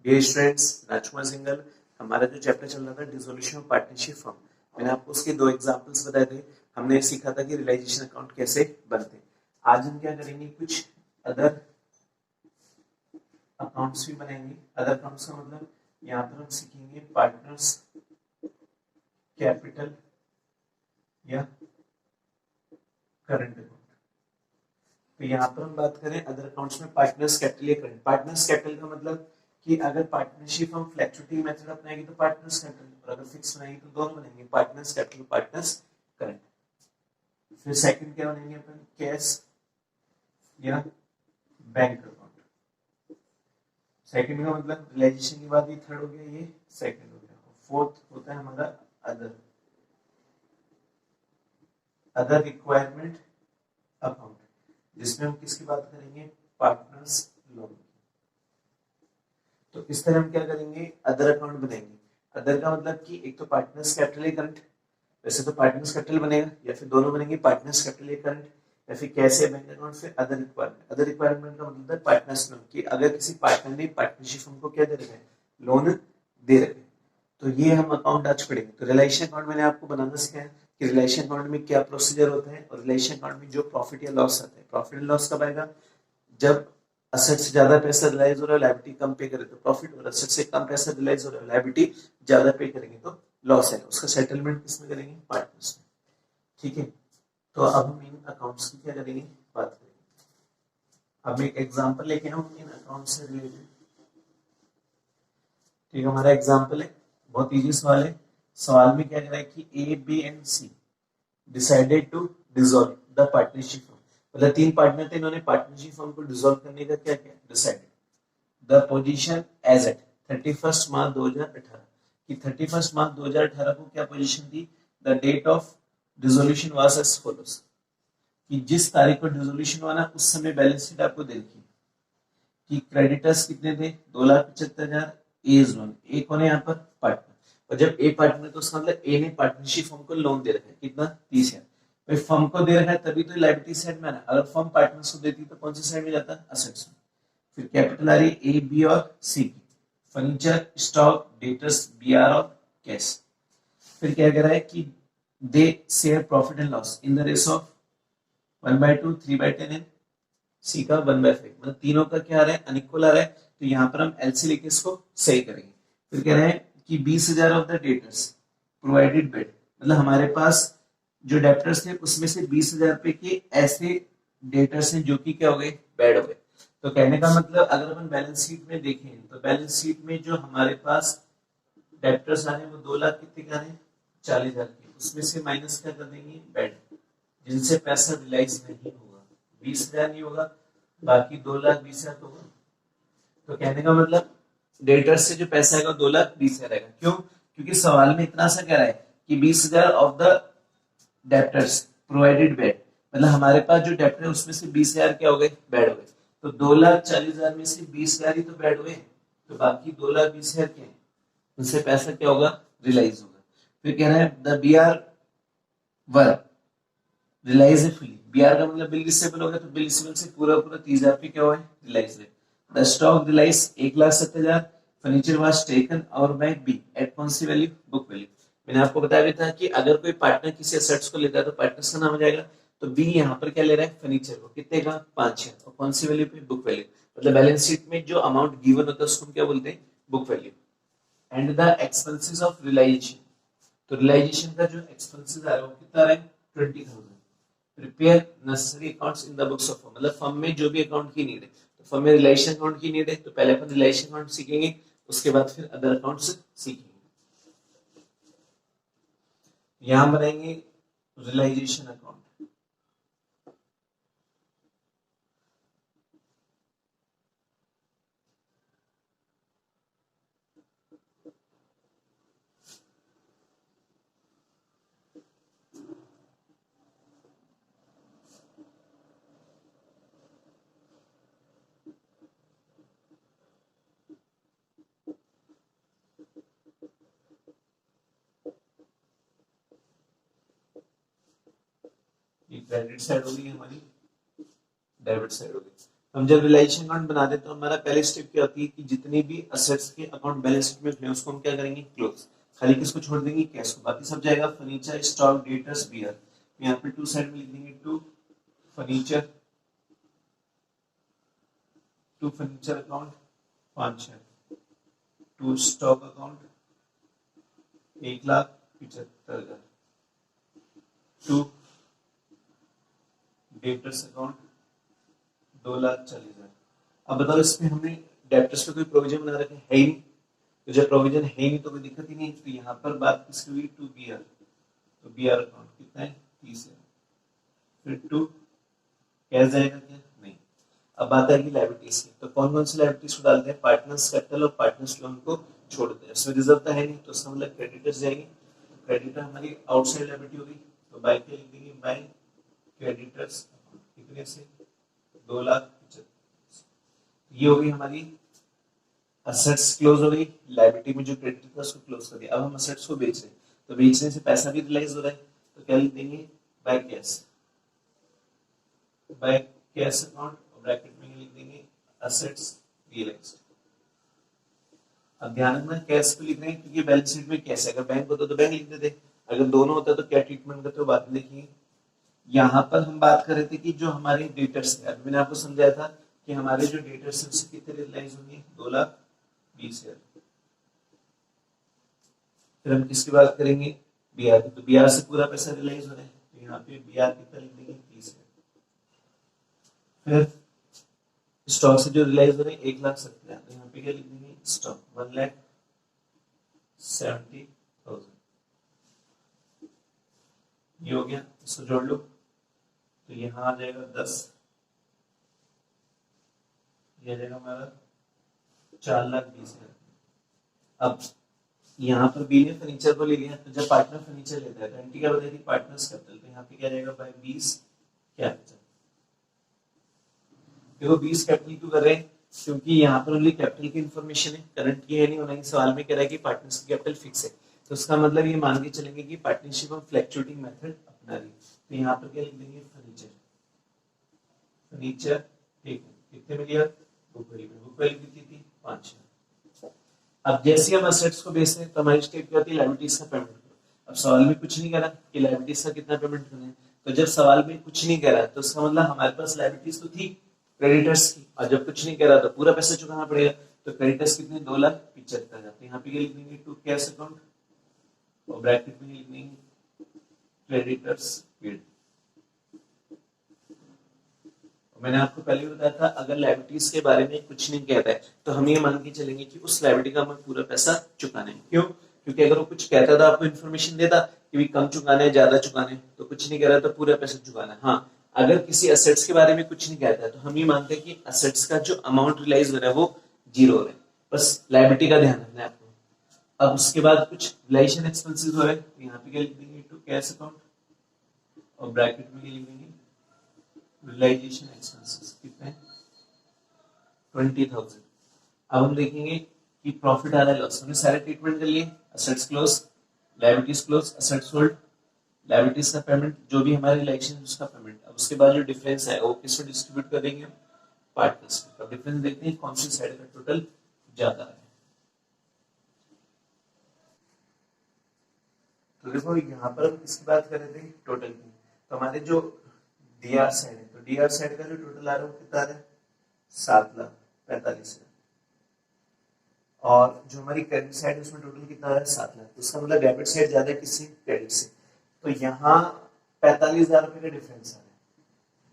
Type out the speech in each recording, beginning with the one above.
Dear students, राजकुमार single. हमारा जो chapter चल रहा था डिसोल्यूशन ऑफ पार्टनरशिप फर्म, मैंने आपको उसके दो एग्जांपल्स बताए थे। हमने सीखा था कि रियलाइजेशन अकाउंट कैसे बनते हैं। आज हम क्या करेंगे, कुछ अदर अकाउंट्स भी बनाएंगे। अदर अकाउंट्स का मतलब यहाँ पर हम सीखेंगे पार्टनर्स कैपिटल या करंट अकाउंट। तो यहाँ पर हम बात करें अदर अकाउंट्स में पार्टनर्स कैपिटल या करंट। पार्टनर्स कैपिटल का मतलब कि अगर पार्टनरशिप हम फ्लैक्चुएटिंग मेथड अपनाएंगे तो पार्टनर्स कैपिटल, और अगर फिक्स बनाएंगे तो दोनों बनेंगे, पार्टनर्स कैपिटल पार्टनर्स करंट। फिर सेकंड क्या बनेंगे अपन, कैश या बैंक अकाउंट। सेकंड का मतलब रियलाइजेशन के बाद ये थर्ड हो गया, ये सेकंड हो गया। फोर्थ होता है हमारा अदर अदर रिक्वायरमेंट अकाउंट, जिसमें हम किसकी बात करेंगे, पार्टनर्स लोन। तो इस तरह हम क्या करेंगे, अदर अकाउंट बनाएंगे। अदर का मतलब कि एक तो पार्टनर्स कैपिटल या करंट, वैसे तो पार्टनर्स कैपिटल बनेगा, या फिर दोनों बनेंगे, पार्टनर्स कैपिटल या करंट, या फिर कैसे बैंक अकाउंट। फिर अदर रिक्वायरमेंट। अदर रिक्वायरमेंट का मतलब है पार्टनर्स लोन, कि अगर किसी पार्टनर ने पार्टनरशिप हमको क्या दे रखा है, लोन दे रखा है, तो ये हम अकाउंट आज पढ़ेंगे। तो रिलेशन अकाउंट मैंने आपको बनाना सिखाया कि रिलेशन अकाउंट में क्या प्रोसीजर होता है, और रिलेशन अकाउंट में जो प्रॉफिट या लॉस आता है। प्रॉफिट एंड लॉस कब आएगा, जब असेट से ज्यादा पैसा रिलाइज हो रहा है, लायबिलिटी कम पे करे तो प्रॉफिट, और असेट से कम पैसा रिलाइज हो रहा है, लायबिलिटी ज्यादा पे करेंगे तो लॉस है। उसका सेटलमेंट किसमें करेंगे, पार्टनर्स में। ठीक है, तो अब हम इन अकाउंट्स की क्या करेंगे, बात करेंगे। अब एक एग्जांपल लेके हम इन अकाउंट से रिलेटेड। ठीक है, हमारा एग्जांपल है, बहुत इजी सवाल है। सवाल में क्या कह रहा है कि A B and C decided to dissolve the partnership firm. मतलब तीन पार्टनर थे, इन्होंने पार्टनरशिप फर्म को डिसॉल्व करने का क्या किया, decided. The position as at 31 मार्च 2018, कि 31 मार्च 2018 को क्या पोजीशन थी, the date of dissolution was as follows, कि जिस तारीख को डिसोल्यूशन हुआ ना उस समय बैलेंस शीट आपको दे रखी कि क्रेडिटर्स कितने थे, 2,75,000। ए इज वन, ए कौन है यहाँ पर, पार्टनर। और जब ए पार्टनर तो उसका मतलब ए ने पार्टनरशिप फर्म को लोन दे रखा है, कितना, 30,000। भाई फर्म को दे रखा है तभी तो लायबिलिटी साइड में आना। अगर फर्म पार्टनर्स को देती तो कौन सी साइड में जाता, असेट्स में। फिर कैपिटल आ रही है ए बी और सी की, फर्नीचर, स्टॉक, डेटर्स, बीआर और कैश। फिर क्या कह रहा है कि they share profit and loss in the ratio of 1/2, 3/10 and C का 1/5। मतलब तीनों का क्या आ रहा है, अनइक्वल आ रहा है। तो यहाँ पर हम एलसी लेके इसको सही करेंगे। फिर कह रहे हैं कि 20,000 of the debtors provided bed, मतलब हमारे पास जो डेप्टर्स थे उसमें से 20,000 रुपए के ऐसे डेटर्स हैं जो कि क्या हो गए, बेड हो गए। तो कहने का मतलब अगर अपन बैलेंस शीट में देखें तो बैलेंस शीट में जो हमारे पास डेप्टर्स आ रहे हैं वो 2 लाख कितने का है, 40,000 के। उसमें से माइनस क्या कर देंगे, बेड, जिनसे पैसा रिलाइज नहीं होगा। 20,000 नहीं होगा, बाकी 2,20,000 होगा। तो कहने का मतलब डेटर्स से जो पैसा आएगा 2,20,000 आएगा। क्यों, क्योंकि सवाल में इतना सा कह रहा है कि 20,000 of the debtors provided bed, मतलब हमारे पास जो डेप्टर है उसमें से 20,000 क्या हो गए, बेड हो गए। तो 2,40,000 में से 20,000 ही तो बेड हुए, तो बाकी 2,20,000 क्या है, उनसे पैसा क्या होगा, रिलाइज होगा। फिर कह रहे हैं the B R were realise fully. BR का मतलब बिल रिसेबल हो गया, तो बिल रिसेबल से पूरा पूरा 30,000 पे क्या हुआ है, रिलाइज है। The stock realise 1,07,000। Furniture was taken over by B at कौन सी वैल्यू, बुक वैल्यू। मैंने आपको बताया भी था कि अगर कोई पार्टनर किसी एसेट्स को लेता है तो पार्टनर्स का नाम हो जाएगा। तो बी यहाँ पर क्या ले रहा है, फर्नीचर को, कितने का, 5,000, और कौन सी वैल्यू पे, बुक वैल्यू। मतलब बैलेंस शीट में जो अमाउंट गिवन होता है उसको हम क्या बोलते हैं, book value. And the expenses of realisation, तो रियलाइजेशन का जो एक्सपेंसेस आ रहा है वो कितना आ रहा है, 20,000। Prepare necessary accounts in the books of firm, मतलब फर्म में जो भी अकाउंट की नीड है, तो फर्म में रिलेशन अकाउंट की नीड है तो पहले अपन रिलेशन अकाउंट सीखेंगे, उसके बाद फिर अदर अकाउंट्स सीखेंगे। यहां बनाएंगे रियलाइजेशन अकाउंट। ये क्रेडिट साइड होगी हमारी, डेबिट साइड होगी। हम जब रियलाइजेशन अकाउंट बनाते हैं तो हमारा पहले स्टेप क्या होती है कि जितनी भी असेट्स के अकाउंट बैलेंस शीट में थे उसको हम क्या करेंगे, क्लोज। खाली किसको छोड़ देंगे, कैश को, बाकी सब जाएगा फर्नीचर, स्टॉक, डेटर्स, बियर। यहाँ पे टू साइड में लिख देंगे to furniture, to furniture account 5,00,000, to stock account 1,75,000, to debtors account 2,40,000। अब बताओ इसमें हमने डेप्टर्स पे कोई प्रोविजन बना रखे है ही नहीं, तो जब प्रोविजन है ही नहीं तो कोई दिक्कत ही नहीं। तो यहाँ पर बात किसकी हुई, टू बीआर, तो बीआर अकाउंट कितना है, 30,000। फिर टू कैश जाएगा क्या, नहीं। अब बात आएगी लायबिलिटीज की, तो कौन कौन सी लायबिलिटीज को डालते हैं, पार्टनर्स कैपिटल और पार्टनर्स लोन को छोड़ते हैं। इसमें रिजर्व तो है नहीं, तो इसका मतलब क्रेडिटर्स जाएंगे। क्रेडिटर हमारी आउटसाइड लायबिलिटी होगी, तो बाय क्या लिख देंगे, बाय क्रेडिटर्स अकाउंट, कितने से, 2,75,000। ये हो गई हमारी असेट्स क्लोज हो गई, लायबिलिटी में जो क्रेडिट था उसको क्लोज कर दिया। अब हम असेट्स को बेच रहे हैं, तो बेचने से पैसा भी रियलाइज हो रहा है, तो क्या लिख देंगे, by cash, by cash account, और ब्रैकेट में लिख देंगे असेट्स रियलाइज्ड। अब ध्यान रखना कैश को लिख रहे हैं क्योंकि बैलेंस शीट में कैश है, अगर बैंक होता तो बैंक लिख देते, अगर दोनों होता तो क्या ट्रीटमेंट करते हो बाद में देखेंगे। यहाँ पर हम बात कर रहे थे कि जो हमारे डेटर्स थे, अभी मैंने आपको समझाया था कि हमारे जो डेटर्स है उससे कितने रियलाइज होंगे, 2,20,000। फिर हम किसकी बात करेंगे, बीआर की, तो बीआर से पूरा पैसा रियलाइज हो रहा है, तो यहाँ पे बीआर कितना लिख देंगे, 30,000। फिर स्टॉक से जो रियलाइज हो रहे हैं 1,70,000, तो यहाँ पे क्या लिख देंगे, स्टॉक 1,70,000। ये हो गया, इसको जोड़ लो, तो यहाँ आ जाएगा 10, ये आ जाएगा हमारा 4,20,000। अब यहाँ पर बी ने फर्नीचर को ले लिया, तो जब पार्टनर फर्नीचर लेता है तो एंट्री क्या बताई थी, पार्टनर्स कैपिटल, तो यहाँ पे क्या जाएगा, बाय 20 कैपिटल। देखो 20 कैपिटल क्यों कर रहे हैं, क्योंकि यहाँ पर ओनली कैपिटल की इंफॉर्मेशन है, करंट की है नहीं, होना सवाल में कह रहा है कि पार्टनर्स की कैपिटल फिक्स है, तो उसका मतलब ये मान के चलेंगे कि पार्टनरशिप हम फ्लैक्चुएटिंग मेथड अपना रही। तो यहाँ पर क्या लिख देंगे, फर्नीचर, फर्नीचर ठीक है, कितने में लिया, बुक वैल्यू में, बुक वैल्यू कितनी थी, 5,000। अब जैसे हम असेट्स को बेचते हैं तो हमारी स्टेप क्या होती है, लायबिलिटीज का पेमेंट करो। अब सवाल में कुछ नहीं कह रहा कि लायबिलिटीज का कितना पेमेंट करना है, तो जब सवाल में कुछ नहीं कह रहा तो उसका मतलब हमारे पास लायबिलिटीज तो थी क्रेडिटर्स की, और जब कुछ नहीं कह रहा तो पूरा पैसा चुकाना पड़ेगा। तो क्रेडिटर्स कितने, 2,75,000, तो यहाँ पे क्या लिख देंगे, टू कैश अकाउंट, और ब्रैकेट में लिख देंगे क्रेडिटर्स पेड। मैंने आपको पहले भी बताया था अगर लायबिलिटीज के बारे में कुछ नहीं कहता है तो हम ये मान के चलेंगे कि उस लायबिलिटी का हमें पूरा पैसा चुकाना है। क्यों, क्योंकि अगर वो कुछ कहता था, आपको इन्फॉर्मेशन देता कि भी कम चुकाना है, ज्यादा चुकाना है, तो कुछ नहीं कह रहा तो पूरा पैसा चुकाना है। हाँ, अगर किसी असेट्स के बारे में कुछ नहीं कहता है तो हम ये मानते हैं कि असेट्स का जो अमाउंट रियलाइज हो रहा है वो 0 हो रहा है, बस लायबिलिटी का ध्यान रखना है आपको। अब उसके बाद कुछ रिलेशन एक्सपेंसेस हो रहे हैं, तो यहाँ पे क्या लिख देंगे, टू कैश अकाउंट, और ब्रैकेट में लिख देंगे रियलाइजेशन एक्सपेंसेस, कितने, 20,000। अब हम देखेंगे कि प्रॉफिट आ रहा है, लॉस, हमने सारे ट्रीटमेंट कर लिए, assets close, liabilities close, assets sold, liabilities का पेमेंट, जो भी हमारे रिलेशन उसका पेमेंट। अब उसके बाद जो डिफरेंस है वो किस पे डिस्ट्रीब्यूट कर देंगे, पार्टनर्स पे। अब डिफरेंस देखते हैं कौन सी साइड का टोटल ज्यादा है। तो देखो यहाँ पर हम किसकी बात कर रहे थे, टोटल की, तो हमारे जो डीआर साइड है, तो डीआर साइड का जो टोटल आ रहा है वो कितना आ रहा है, 7,45,000, और जो हमारी क्रेडिट साइड है उसमें टोटल कितना आ रहा है, 7,00,000। तो उसका मतलब डेबिट साइड ज्यादा है किससे, क्रेडिट से। तो यहाँ 45,000 रुपए का डिफरेंस आ रहा है,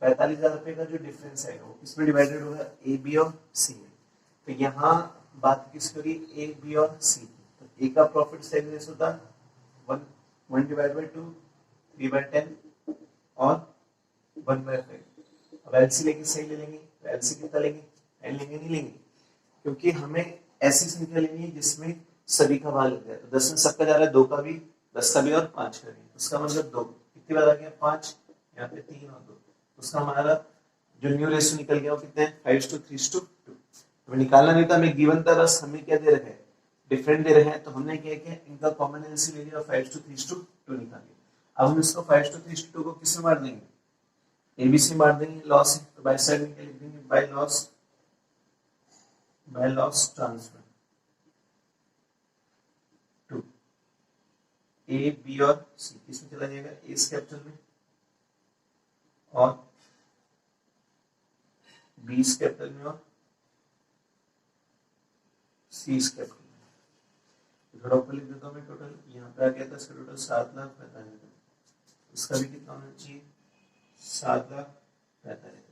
45,000 रुपए का जो डिफरेंस है वो किसमें डिवाइडेड होगा, ए, बी और सी में। तो यहाँ बात किसकी हो रही है, ए, बी और सी की। तो ए का प्रॉफिट सेल होता है 1 डिवाइड बाई 2, 3/10 और 1/5। अब एलसी लेके सही ले लेंगे, तो एलसी कितना लेंगे, 10 लेंगे, नहीं लेंगे, क्योंकि हमें ऐसी संख्या लेनी है जिसमें सभी का भाग लग जाए। तो 10 में सबका जा रहा है, 2 का भी, 10 का भी और 5 का भी, उसका मतलब 2 कितनी बार आ गया, 5, यहाँ पे 3 और 2, उसका हमारा जो न्यू रेशियो निकल गया वो कितने हैं, 5:3:2। हमें निकालना नहीं था, हमें गिवन था, बस हमें क्या दे रहे हैं, डिफरेंट दे रहे हैं, तो हमने क्या किया, इनका कॉमन एलसी ले लिया, 5:3:2 निकाल लिया। अब हम इसको 5:3:2 को किससे मार देंगे, एबीसी मार देंगे, लॉस है, तो बाई साइड में क्या लिख देंगे, by loss transfer to A B और सी, इसमें चला जाएगा ए कैपिटल में और बी कैपिटल में और सी कैपिटल में। थोड़ा ऊपर लिख देता हूँ मैं टोटल, यहाँ पे आ गया था इसका टोटल 7,45,000, इसका भी कितना होना चाहिए 7,45,000।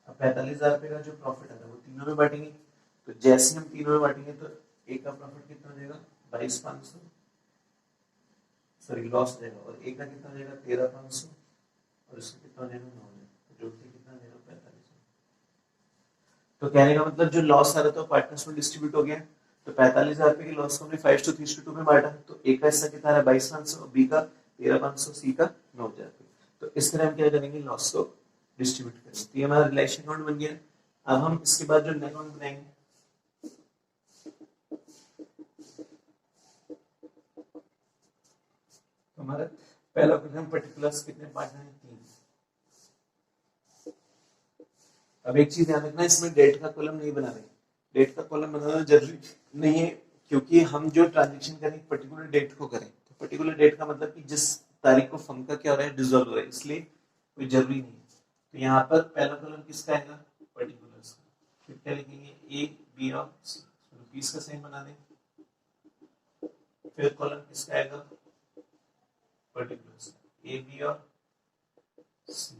अब 45,000 रुपए का जो प्रॉफिट आता है वो तीनों में बांटेंगे, तो जैसे हम तीनों में बांटेंगे तो एक का प्रॉफिट कितना हो जाएगा 22,500, सॉरी लॉस हो जाएगा, और एक का कितना हो जाएगा 13,500 और इसका कितना हो जाएगा 9,000, तो जोड़ के कितना हो जाएगा 45,000। तो कहने का मतलब जो लॉस आ रहा था पार्टनर्स में डिस्ट्रीब्यूट हो गया, तो 45,000 रुपए की लॉस को हमने 5:3:2 में बांटा, तो एक का हिस्सा कितना है 22,500, बी का 13,500, सी का 9,000। तो इस तरह हम क्या करेंगे लॉस को डिस्ट्रीब्यूट करेंगे। तो ये हमारा रिलेशन अकाउंट बन गया। अब हम इसके बाद जो नेट अकाउंट बनाएंगे, तो हमारा पहला क्वेश्चन पर्टिकुलर्स कितने पार्ट हैं 3। अब एक चीज ध्यान रखना, इसमें डेट का कॉलम नहीं बना रहे, डेट का कॉलम बनाना जरूरी नहीं है, क्योंकि हम जो ट्रांजेक्शन करें पर्टिकुलर डेट को करें, तो पर्टिकुलर डेट का मतलब कि जिस तारीख को फंड का क्या हो रहा है डिसॉल्व हो रहा है, इसलिए कोई जरूरी नहीं है। तो यहाँ पर पहला कॉलम किसका आएगा पर्टिकुलर्स का, फिर क्या लिखेंगे ए बी और सी, रुपीस का साइन बना दें। फिर कॉलम किसका आएगा पर्टिकुलर्स का, ए बी और सी,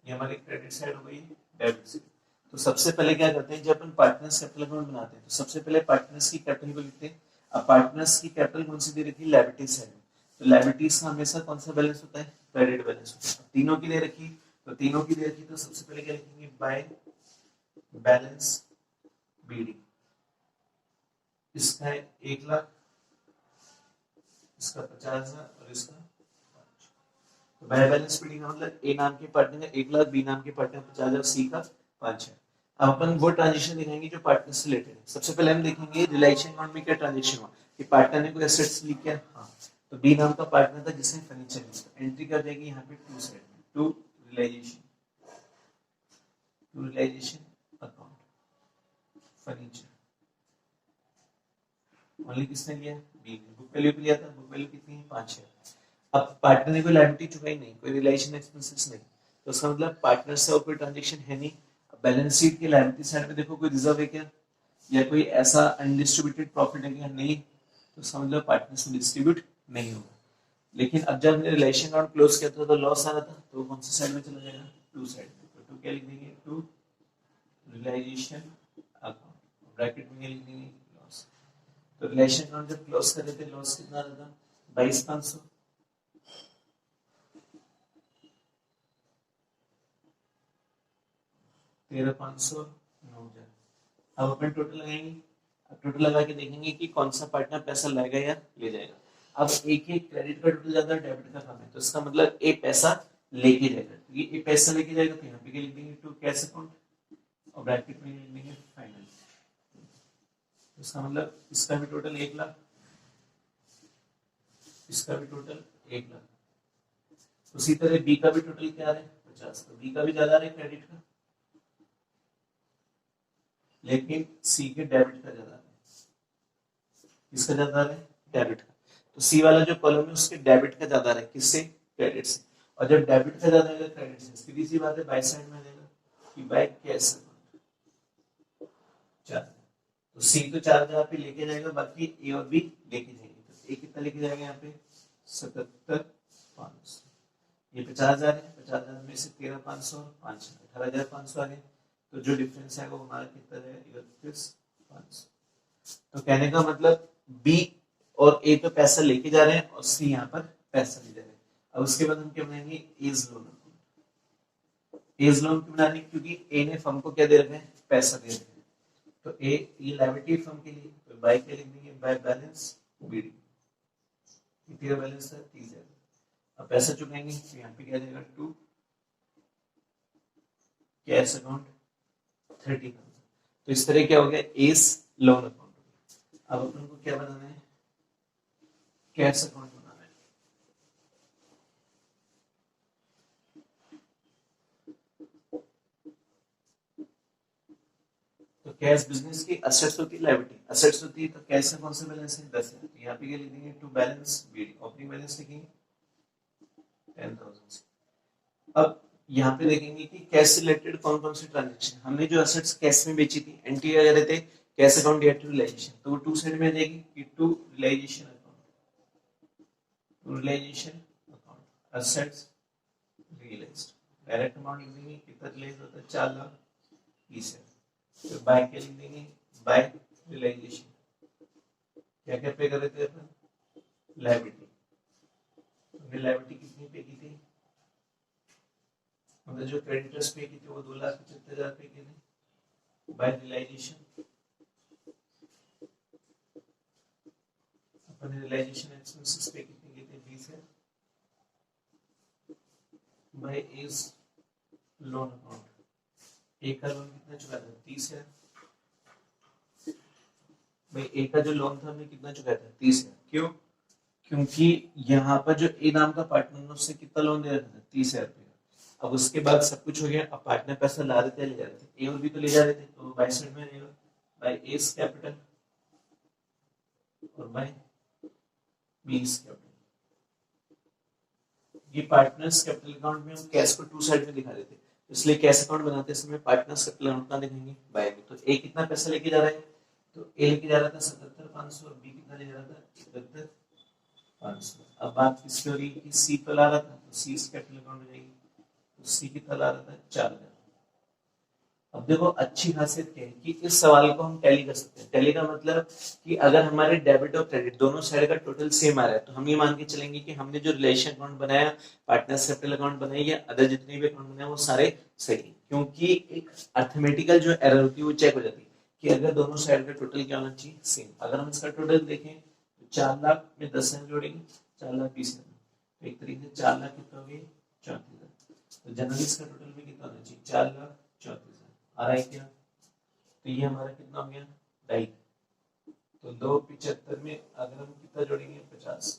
ये हमारी क्रेडिट साइड हो गई डेबिट साइड। तो सबसे पहले क्या करते हैं, जब अपन पार्टनर्स कैपिटल अकाउंट बनाते हैं तो सबसे पहले पार्टनर्स की कैपिटल को लिखते हैं। अब पार्टनर्स की कैपिटल कौन सी दे रखी है लायबिलिटीज साइड में, तो लायबिलिटीज का हमेशा कौन सा बैलेंस होता है क्रेडिट बैलेंस होता है। तीनों की दे रखी, तो तीनों की दे रखी, तो सबसे पहले क्या लिखेंगे बाय बैलेंस बीडी, इसका है 1,00,000, इसका 50,000 और इसका 5। तो बाय बैलेंस बीडी का मतलब ए नाम के पार्टनर का 1,00,000, बी नाम के पार्टनर 50,000, सी का 5 है। अब अपन वो ट्रांजेक्शन दिखाएंगे जो पार्टनर से रिलेटेड है। सबसे पहले हम देखेंगे रिलेशन अकाउंट में क्या ट्रांजेक्शन हुआ, कि पार्टनर ने कोई एसेट्स ली क्या, हाँ, तो बी नाम का पार्टनर था जिसने फर्नीचर लिया, एंट्री कर जाएगी यहाँ पे टू साइड में, to realisation account furniture, only किसने लिया बी ने, बुक वैल्यू पे लिया था, बुक वैल्यू कितनी है 5 है। अब पार्टनर ने कोई लायबिलिटी चुकाई नहीं, कोई रिलेशन एक्सपेंसेस नहीं, तो उसका मतलब पार्टनर से और कोई ट्रांजेक्शन है नहीं। बैलेंस शीट की लायबिलिटी साइड में देखो कोई रिजर्व है क्या, या कोई ऐसा अनडिस्ट्रीब्यूटेड प्रॉफिट है क्या, नहीं, तो उसका मतलब पार्टनर से डिस्ट्रीब्यूट नहीं होगा। लेकिन अब जब हमने रिलेशन अकाउंट क्लोज किया था तो लॉस आ रहा था, तो कौन सी साइड में चला जाएगा टू साइड में, तो टू क्या लिख देंगे टू रियलाइजेशन अकाउंट, ब्रैकेट में लिख देंगे लॉस। तो रिलेशन अकाउंट जब क्लोज कर रहे थे लॉस कितना आ रहा था 22,500, 13,500, 9,000। अब अपन टोटल लगाएंगे, अब टोटल लगा के देखेंगे कि कौन सा पार्टनर पैसा लाएगा या ले जाएगा। अब एक एक क्रेडिट का टोटल ज्यादा डेबिट का कम है, तो इसका मतलब ए पैसा लेके जाएगा, क्योंकि ए पैसा लेके जाएगा तो यहाँ पे लिख देंगे टू कैश अकाउंट और ब्रैकेट में लिख देंगे फाइनल। इसका मतलब इसका भी टोटल 1,00,000, इसका भी टोटल 1,00,000। उसी तरह बी का भी टोटल क्या है 50, तो बी का भी ज्यादा है क्रेडिट का, लेकिन सी के डेबिट का ज्यादा है, किसका ज्यादा है डेबिट का। तो सी वाला जो कॉलम है उसके डेबिट का ज्यादा है, किससे क्रेडिट से, और जब डेबिट का ज्यादा है क्रेडिट से, सीधी सी बात है बाय साइड में आ जाएगा कि बाय कैश अकाउंट 4, तो सी तो 4,000 पे लेके जाएगा, बाकी ए और बी लेके जाएंगे, तो ए कितना लेके जाएगा यहाँ पे 77,500, ये 50,000 है, 50,000 में से 13,500 और 5 18,500 आ गए, तो जो डिफरेंस है वो हमारा कितना रहेगा 31,500। तो कहने का मतलब बी और ए तो पैसा लेके जा रहे हैं और सी यहाँ पर पैसा ले जा रहे हैं। अब उसके बाद हम क्या बनाएंगे एज लोन, एज लोन क्यों बना रहे हैं, क्योंकि ए ने फर्म को क्या दे रखे हैं पैसा दे रखे हैं, तो ए ये लायबिलिटी फर्म के लिए, तो बाय क्या लिख देंगे बाय बैलेंस बीडी, कितना बैलेंस है 30,000। अब पैसा चुकाएंगे तो यहाँ पे क्या जाएगा टू कैश अकाउंट 30,000। तो इस तरह क्या हो गया एज लोन अकाउंट। अब अपन को क्या बनाना है कैश अकाउंट बनाना है। कैश बिजनेस की असेट्स होती है, लायबिलिटी असेट्स होती है, तो कैश का कौन सा बैलेंस है 10 है, तो यहाँ पे क्या लिख देंगे to balance BD, opening balance लिखेंगे 10,000 से। अब यहाँ पे देखेंगे कि कैश से रिलेटेड कौन कौन से ट्रांजेक्शन, हमने जो असेट्स कैश में बेची थी एंट्री आ रहे थे कैश अकाउंट या टू रियलाइजेशन, तो वो टू साइड में आ जाएगी कि to realisation account, to realisation account assets realised, direct amount लिख देंगे कितना रियलाइज होता है 4,20,000, फिर बाय क्या लिख देंगे बाय रियलाइजेशन, क्या क्या पे कर रहे थे अपन लायबिलिटी, हमने लायबिलिटी कितनी पे की थी, मतलब जो क्रेडिटर्स पे की थी वो 2,75,000 पे की थी, बाय रियलाइजेशन अपन रियलाइजेशन एक्सपेंसेस पे कितने की थी 20,000, बाय इज लोन अकाउंट, एक का लोन कितना चुकाया था 30,000, भाई एक का जो लोन था हमने कितना चुकाया था 30,000, क्यों, क्योंकि यहाँ पर जो ए नाम का पार्टनर ने उससे कितना लोन दे रहा था 30,000 रुपये, अब उसके बाद सब कुछ हो गया, अब पार्टनर पैसा ला रहे थे ले जा रहे थे, ए और भी तो ले जा रहे थे, तो बाय साइड में रहेगा बाय एस कैपिटल और बाय बीस कैपिटल, ये पार्टनर्स कैपिटल अकाउंट में हम कैश को टू साइड में दिखा देते, इसलिए कैश अकाउंट बनाते समय पार्टनर्स कैपिटल अकाउंट का दिखाएंगे बाय में, तो ए कितना पैसा लेके जा रहा है, तो ए लेके जा रहा था 77,500 और बी कितना ले जा रहा था 71,500, अब बात किसकी हो रही है कि सी पे ला रहा था, तो सी कैपिटल अकाउंट में जाएगी, तो सी कितना ला रहा था 4,000। अब देखो अच्छी खासियत क्या है कि इस सवाल को हम टैली कर सकते हैं, टैली का मतलब कि अगर हमारे डेबिट और क्रेडिट दोनों साइड का टोटल सेम आ रहा है तो हम ये मान के चलेंगे कि हमने जो रिलेशन अकाउंट बनाया, पार्टनर्स कैपिटल अकाउंट बनाई या अदर जितने भी अकाउंट बनाए वो सारे सही, क्योंकि एक अर्थमेटिकल जो एरर होती है वो चेक हो जाती है कि अगर दोनों साइड का टोटल क्या होना चाहिए सेम। अगर हम इसका टोटल देखें तो 4 लाख में 10,000 जोड़ेंगे 4,20,000, तो एक तरीके से 4 लाख कितना हो गया 34,000, तो जनरली इसका टोटल में कितना होना चाहिए 4,34,000 आ रहा है क्या, तो ये हमारा कितना हो गया 2.5, तो 275 में अगर हम कितना जोड़ेंगे 50,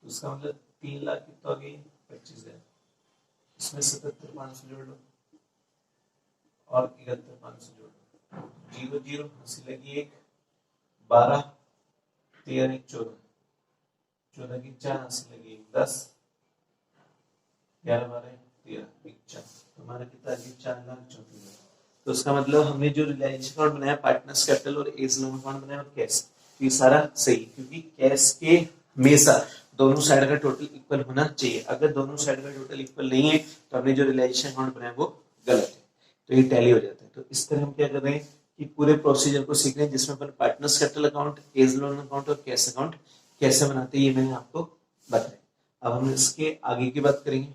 तो उसका मतलब 3 लाख कितना हो गया 25,000, इसमें 77,500 जोड़ लो और 71,500 जोड़ लो, 0 0 हंसी लगी 1, 12 13 1 14, 14 की 4 हंसी लगी 1 10, 11 12 13 1 4, तो हमारा कितना आ गया 4,34,000, तो उसका मतलब हमने जो रिलायंस अकाउंट बनाया पार्टनर्स कैपिटल और एज लोन अकाउंट बनाया और कैश, तो ये सारा सही, क्योंकि कैश के हमेशा दोनों साइड का टोटल इक्वल होना चाहिए, अगर दोनों साइड का टोटल इक्वल नहीं है तो हमने जो रिलायंस अकाउंट बनाया वो गलत है, तो ये टैली हो जाता है। तो इस तरह हम क्या कर रहे हैं कि पूरे प्रोसीजर को सीख रहे हैं जिसमें अपन partners capital account, as loan account और कैश अकाउंट कैसे बनाते हैं ये मैंने आपको बताया। अब हम इसके आगे की बात करेंगे।